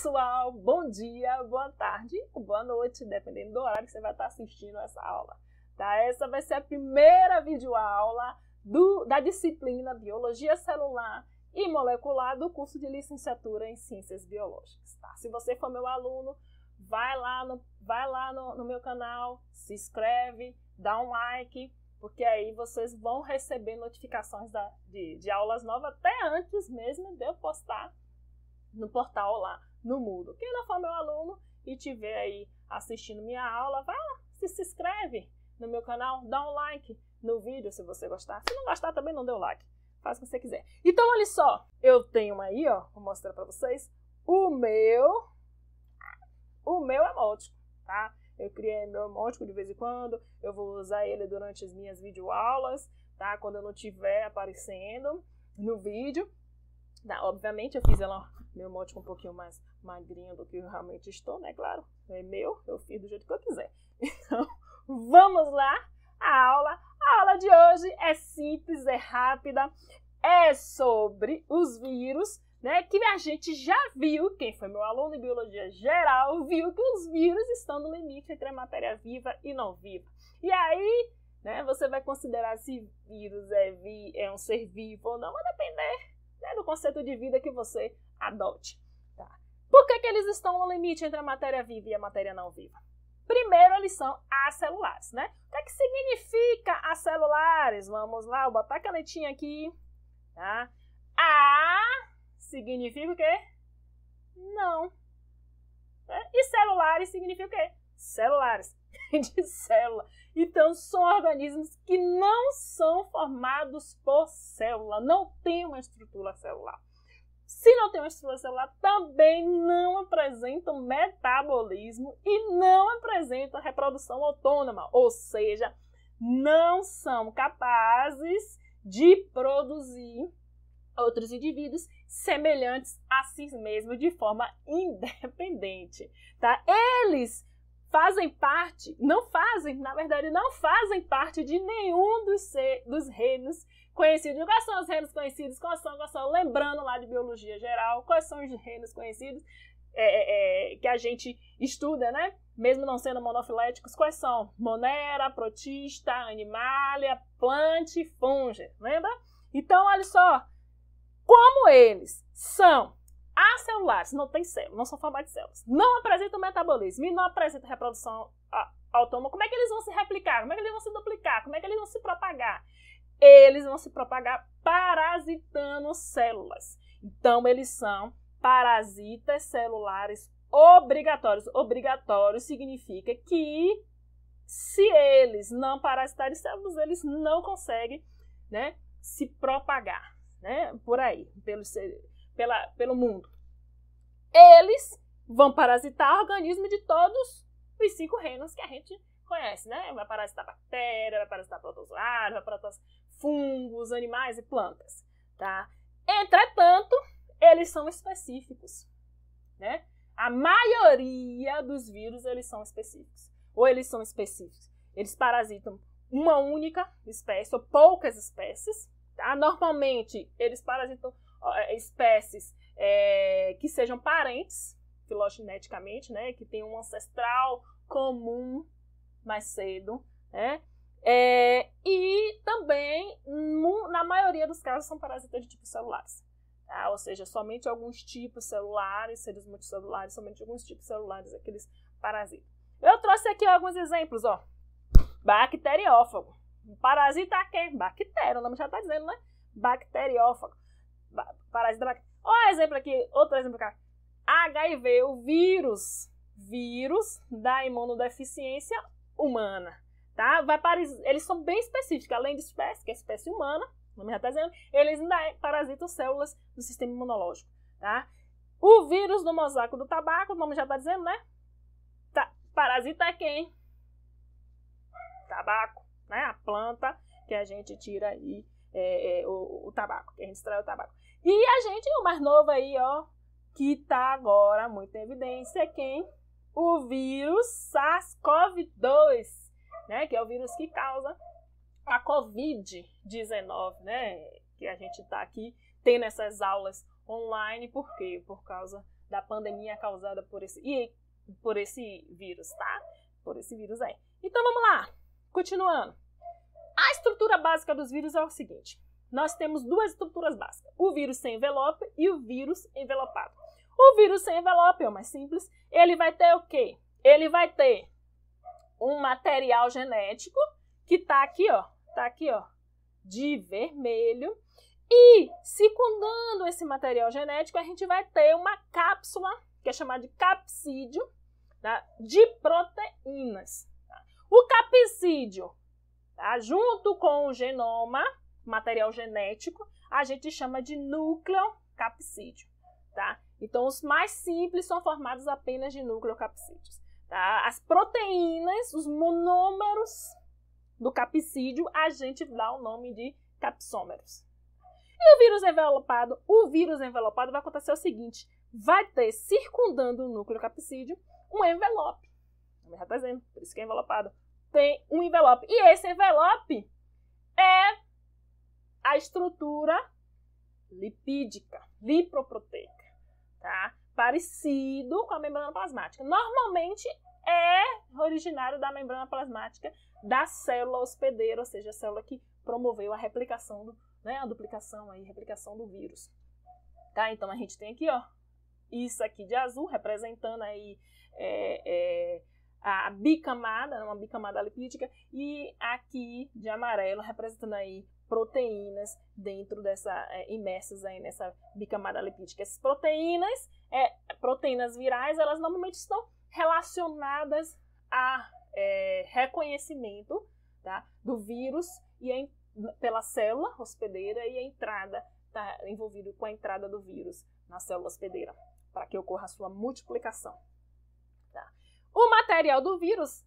pessoal, bom dia, boa tarde ou boa noite, dependendo do horário que você vai estar assistindo essa aula. Tá? Essa vai ser a primeira videoaula da disciplina Biologia Celular e Molecular do curso de Licenciatura em Ciências Biológicas. Tá? Se você for meu aluno, vai lá no meu canal, se inscreve, dá um like, porque aí vocês vão receber notificações de aulas novas até antes mesmo de eu postar no portal lá, no Moodle. Quem não for meu aluno e estiver aí assistindo minha aula, vai lá, se inscreve no meu canal, dá um like no vídeo se você gostar. Se não gostar, também não dê o like. Faz o que você quiser. Então, olha só, eu tenho aí, ó, vou mostrar para vocês, o meu emótico, tá? Eu criei meu emótico de vez em quando, eu vou usar ele durante as minhas videoaulas, tá? Quando eu não estiver aparecendo no vídeo. Obviamente, eu fiz meu emótico um pouquinho mais magrinho do que eu realmente estou, né? Claro, é meu, eu fiz do jeito que eu quiser. Então, vamos lá, a aula de hoje é simples, é rápida, é sobre os vírus, né? Que a gente já viu, quem foi meu aluno em Biologia Geral, viu que os vírus estão no limite entre a matéria viva e não viva. E aí, né, você vai considerar se vírus é um ser vivo ou não, vai depender do conceito de vida que você adote. Tá? Por que eles estão no limite entre a matéria viva e a matéria não viva? Primeiro, eles são acelulares, né? O que significa acelulares? Vamos lá, vou botar a canetinha aqui. Tá? A significa o quê? Não. E celulares significa o quê? Celulares. De célula. Então, são organismos que não são formados por célula, não tem uma estrutura celular. Se não tem uma estrutura celular, também não apresentam metabolismo e não apresentam reprodução autônoma, ou seja, não são capazes de produzir outros indivíduos semelhantes a si mesmos de forma independente. Tá? Eles não fazem parte de nenhum dos reinos conhecidos. Quais são os reinos conhecidos? Quais são? Lembrando lá de Biologia Geral, quais são os reinos conhecidos que a gente estuda, né? Mesmo não sendo monofiléticos, quais são? Monera, Protista, Animalia, Planta e Fungi, lembra? Então, olha só, como eles são acelulares, não tem célula, não são formados de células, não apresentam metabolismo e não apresentam reprodução autônoma, como é que eles vão se replicar? Como é que eles vão se duplicar? Como é que eles vão se propagar? Eles vão se propagar parasitando células. Então, eles são parasitas celulares obrigatórios. Obrigatório significa que se eles não parasitarem células, eles não conseguem, né, se propagar, né, por aí, pelo mundo. Eles vão parasitar organismos de todos os 5 reinos que a gente conhece, né? Vai parasitar bactéria, vai parasitar protozoário, vai parasitar fungos, animais e plantas, tá? Entretanto, eles são específicos, né? A maioria dos vírus, eles são específicos. Ou eles são específicos. Eles parasitam uma única espécie ou poucas espécies, tá? Normalmente, eles parasitam espécies que sejam parentes filogeneticamente, né, que tenham um ancestral comum mais cedo, né, e também, na maioria dos casos, são parasitas de tipos celulares, tá? Ou seja, somente alguns tipos celulares, seres multicelulares, somente alguns tipos celulares aqueles parasitam. Eu trouxe aqui alguns exemplos, ó. Bacteriófago. Parasita quê? Bactéria, o nome já está dizendo, né? Bacteriófago. Parasita bactéria. Olha exemplo aqui, outro exemplo aqui. HIV, o vírus da imunodeficiência humana, tá? Eles são bem específicos, além de espécie, que é espécie humana, o nome já está dizendo, eles ainda parasitam células do sistema imunológico, tá? O vírus do mosaico do tabaco, o nome já está dizendo, né? Parasita quem? Tabaco, né? A planta que a gente tira aí, o tabaco, que a gente extrai o tabaco. E o mais novo aí, ó, que tá agora muito em evidência, é quem? O vírus SARS-CoV-2, né? Que é o vírus que causa a Covid-19, né? Que a gente tá aqui tendo essas aulas online. Por quê? Por causa da pandemia causada por esse vírus, tá? Por esse vírus aí. Então, vamos lá. Continuando. A estrutura básica dos vírus é o seguinte. Nós temos duas estruturas básicas. O vírus sem envelope e o vírus envelopado. O vírus sem envelope é o mais simples. Ele vai ter o quê? Ele vai ter um material genético que tá aqui, ó, de vermelho. E, circundando esse material genético, a gente vai ter uma cápsula, que é chamada de capsídeo, tá? De proteínas. Tá? O capsídeo, tá? Junto com o genoma, material genético, a gente chama de nucleocapsídeo. Tá? Então, os mais simples são formados apenas de nucleocapsídeos. Tá? As proteínas, os monômeros do capsídeo, a gente dá o nome de capsômeros. E o vírus envelopado vai acontecer o seguinte, vai ter, circundando o nucleocapsídeo, um envelope. Já está dizendo, por isso que é envelopado. Tem um envelope. E esse envelope é a estrutura lipídica, lipoproteica. Tá? Parecido com a membrana plasmática. Normalmente é originário da membrana plasmática da célula hospedeira, ou seja, a célula que promoveu a replicação, a duplicação, a replicação do vírus. Tá? Então a gente tem aqui, ó, isso aqui de azul, representando aí a bicamada, uma bicamada lipídica, e aqui de amarelo, representando aí proteínas dentro imersas aí nessa bicamada lipídica. Essas proteínas, proteínas virais, elas normalmente estão relacionadas a reconhecimento, tá, do vírus e pela célula hospedeira, e a entrada, tá envolvido com a entrada do vírus na célula hospedeira, para que ocorra a sua multiplicação. Tá? O material do vírus,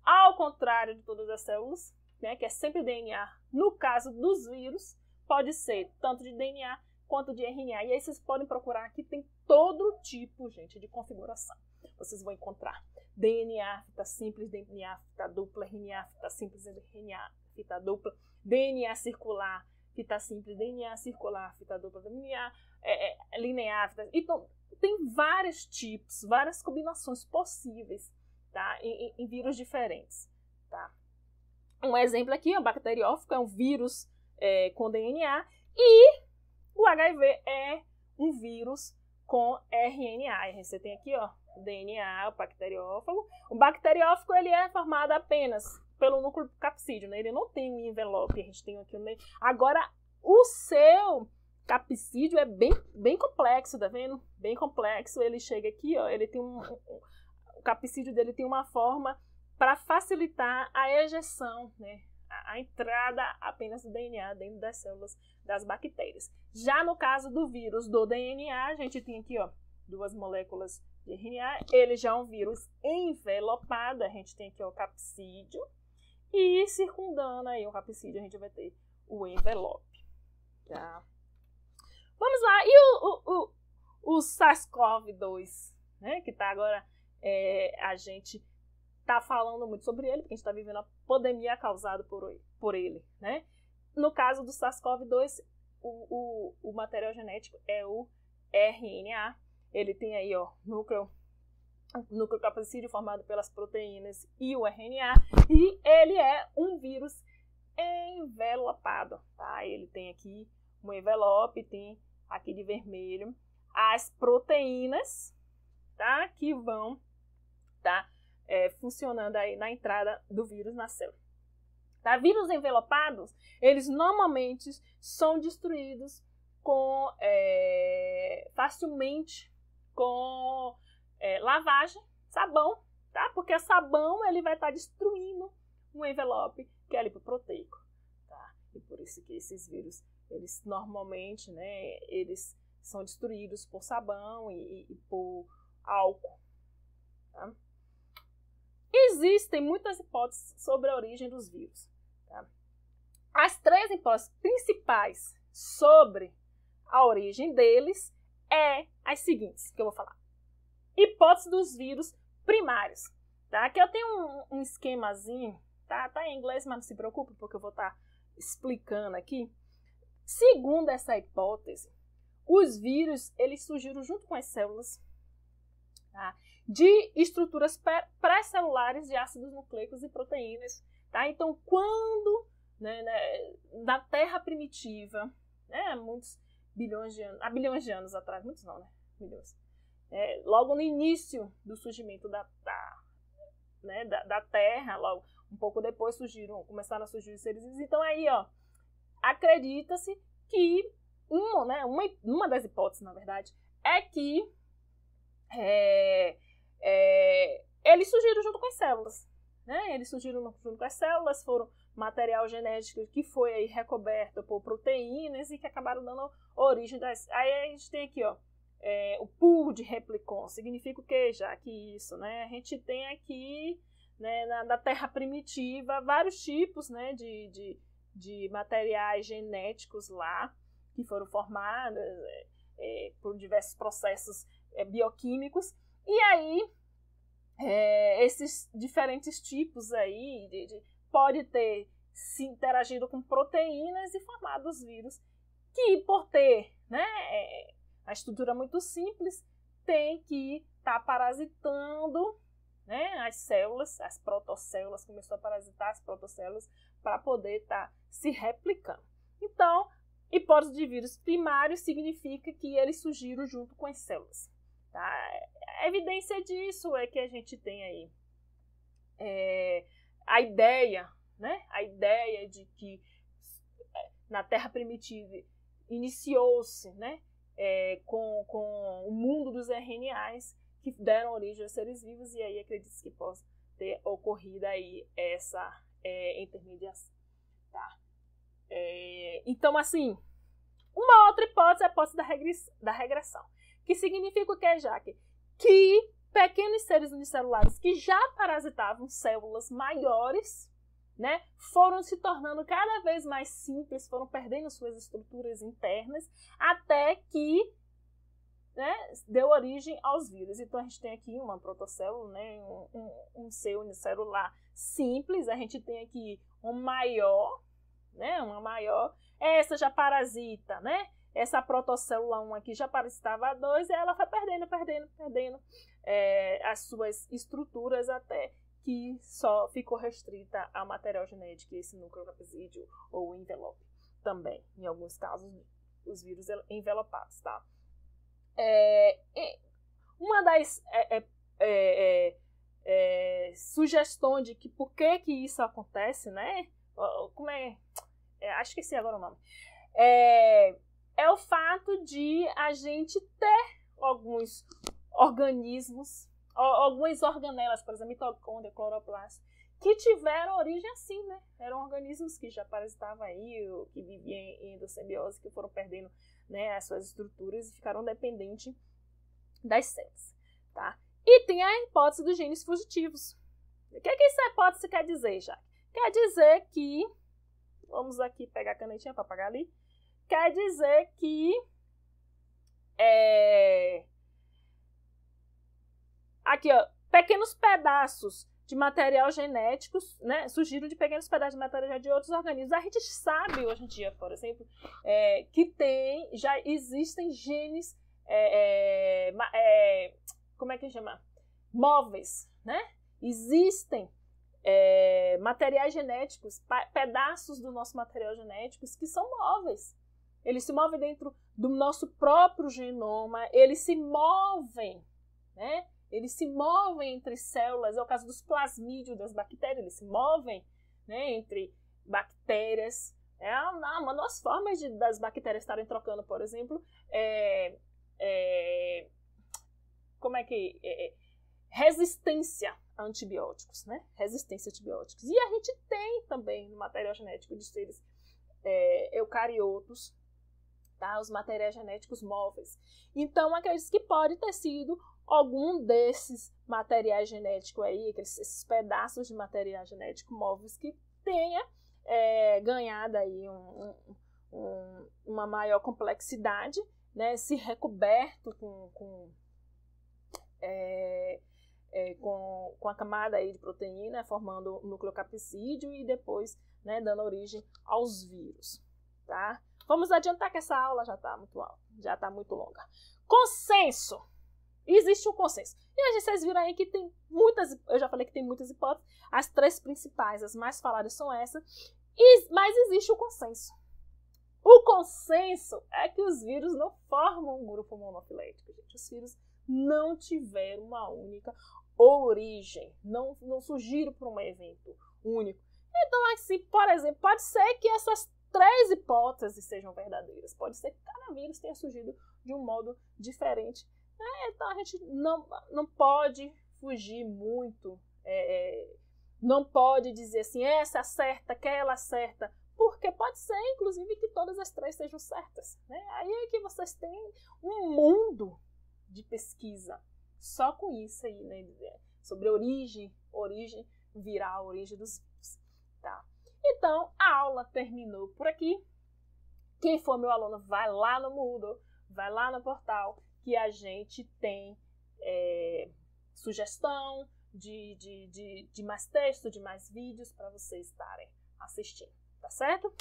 ao contrário de todas as células, né, que é sempre DNA, no caso dos vírus, pode ser tanto de DNA quanto de RNA. E aí vocês podem procurar aqui, tem todo tipo, gente, de configuração. Vocês vão encontrar DNA, fita simples, DNA, fita dupla, RNA, fita simples, RNA, fita dupla, DNA circular, fita simples, DNA circular, fita dupla, DNA linear, fita... Então, tem vários tipos, várias combinações possíveis, tá, em vírus diferentes. Tá? Um exemplo aqui, o bacteriófago é um vírus com DNA, e o HIV é um vírus com RNA. E você tem aqui, ó, DNA, o bacteriófago. O bacteriófago, ele é formado apenas pelo núcleo capsídeo, né? Ele não tem um envelope, a gente tem aqui no meio. Agora, o seu capsídeo é bem complexo, tá vendo? Bem complexo. Ele chega aqui, ó, ele tem o capsídeo dele tem uma forma para facilitar a ejeção, né? A entrada apenas do DNA dentro das células das bactérias. Já no caso do vírus do DNA, a gente tem aqui, ó, duas moléculas de RNA. Ele já é um vírus envelopado. A gente tem aqui, ó, o capsídeo, e circundando aí o capsídeo a gente vai ter o envelope. Tá? Vamos lá. E o SARS-CoV-2, né? Que tá agora, a gente tá falando muito sobre ele, porque a gente está vivendo a pandemia causada por ele, né? No caso do SARS-CoV-2, o material genético é o RNA. Ele tem aí, ó, núcleo capsídeo formado pelas proteínas e o RNA, e ele é um vírus envelopado, tá? Ele tem aqui um envelope, tem aqui de vermelho as proteínas, tá? Que vão, tá? Funcionando aí na entrada do vírus na célula. Tá? Vírus envelopados, eles normalmente são destruídos facilmente com lavagem, sabão, tá? Porque o sabão ele vai estar destruindo um envelope que é lipoproteico, tá? E por isso que esses vírus, eles normalmente, né, eles são destruídos por sabão e por álcool, tá? Existem muitas hipóteses sobre a origem dos vírus. Tá? As três hipóteses principais sobre a origem deles as seguintes, que eu vou falar. Hipótese dos vírus primários. Tá? Aqui eu tenho um esquemazinho, tá em inglês, mas não se preocupe, porque eu vou estar explicando aqui. Segundo essa hipótese, os vírus, eles surgiram junto com as células, tá? De estruturas pré-celulares de ácidos nucleicos e proteínas. Tá? Então, quando, na Terra primitiva, há bilhões de anos atrás, muitos não, né? Milhões. Logo no início do surgimento da Terra, logo um pouco depois começaram a surgir os seres vivos. Então, aí, acredita-se que uma das hipóteses, na verdade, é que eles surgiram junto com as células. Né? Eles surgiram junto com as células, foram material genético que foi aí recoberto por proteínas e que acabaram dando origem das... Aí a gente tem aqui, o pool de replicon. Significa o que, já que isso, né? A gente tem aqui, né, na Terra primitiva, vários tipos, né, de materiais genéticos lá, que foram formados por diversos processos bioquímicos. E aí, esses diferentes tipos aí pode ter se interagido com proteínas e formado os vírus, que por ter, né, a estrutura muito simples, tem que estar parasitando, né, as células, as protocélulas, começou a parasitar as protocélulas para poder estar se replicando. Então, hipótese de vírus primário significa que eles surgiram junto com as células. Tá? A evidência disso é que a gente tem aí a ideia, né? A ideia de que na Terra primitiva iniciou-se, né, com o mundo dos RNAs que deram origem aos seres vivos, e aí acredita-se que possa ter ocorrido aí essa intermediação. Tá? Então, assim, uma outra hipótese é a hipótese da regressão. Que significa o que, Jaque? Que pequenos seres unicelulares que já parasitavam células maiores, né, foram se tornando cada vez mais simples, foram perdendo suas estruturas internas, até que, né, deu origem aos vírus. Então, a gente tem aqui uma protocélula, né, um ser unicelular simples, a gente tem aqui uma maior, essa já parasita, né? Essa protocélula 1 aqui já parasitava a 2 e ela foi perdendo as suas estruturas até que só ficou restrita a material genético, esse nucleocapsídeo ou envelope também. Em alguns casos, os vírus envelopados, tá? Uma das sugestões de que por que isso acontece, né? Como acho que esqueci agora o nome. É o fato de a gente ter alguns organismos, algumas organelas, por exemplo, mitocôndria, cloroplasto, que tiveram origem assim, né? Eram organismos que já parasitavam aí, ou que viviam em endossimbiose, que foram perdendo, né, as suas estruturas e ficaram dependentes das células, tá? E tem a hipótese dos genes fugitivos. O que essa hipótese quer dizer, já? Quer dizer que, vamos aqui pegar a canetinha para apagar ali, quer dizer que aqui, pequenos pedaços de material genético, né, surgiram de pequenos pedaços de material de outros organismos. A gente sabe hoje em dia, por exemplo, que já existem genes, como é que chama? Móveis, né? Existem materiais genéticos, pedaços do nosso material genético que são móveis. Eles se movem dentro do nosso próprio genoma, eles se movem, né? Eles se movem entre células, é o caso dos plasmídios das bactérias, eles se movem, né, entre bactérias. Uma das formas das bactérias estarem trocando, por exemplo, resistência a antibióticos, né? Resistência a antibióticos. E a gente tem também no material genético de seres eucariotos, tá? Os materiais genéticos móveis. Então, acredito que pode ter sido algum desses materiais genéticos aí, esses pedaços de material genético móveis que tenha ganhado aí uma maior complexidade, né? Se recoberto com a camada aí de proteína, formando o nucleocapsídeo e depois, né, dando origem aos vírus, tá? Vamos adiantar que essa aula já está muito alta, já está muito longa. Consenso. Existe um consenso. E hoje vocês viram aí que tem muitas, eu já falei que tem muitas hipóteses, as 3 principais, as mais faladas são essas, mas existe o consenso. O consenso é que os vírus não formam um grupo monofilético, gente. Os vírus não tiveram uma única origem, não surgiram por um evento único. Então, assim, por exemplo, pode ser que essas 3 hipóteses sejam verdadeiras. Pode ser que cada vírus tenha surgido de um modo diferente. Então, a gente não pode fugir muito, não pode dizer assim, essa acerta, aquela acerta, porque pode ser, inclusive, que todas as 3 sejam certas. Né? Aí é que vocês têm um mundo de pesquisa só com isso aí, né? Sobre origem viral, origem dos vírus. Tá? Então, a aula terminou por aqui. Quem for meu aluno, vai lá no Moodle, vai lá no portal, que a gente tem sugestão de mais texto, de mais vídeos para vocês estarem assistindo, tá certo?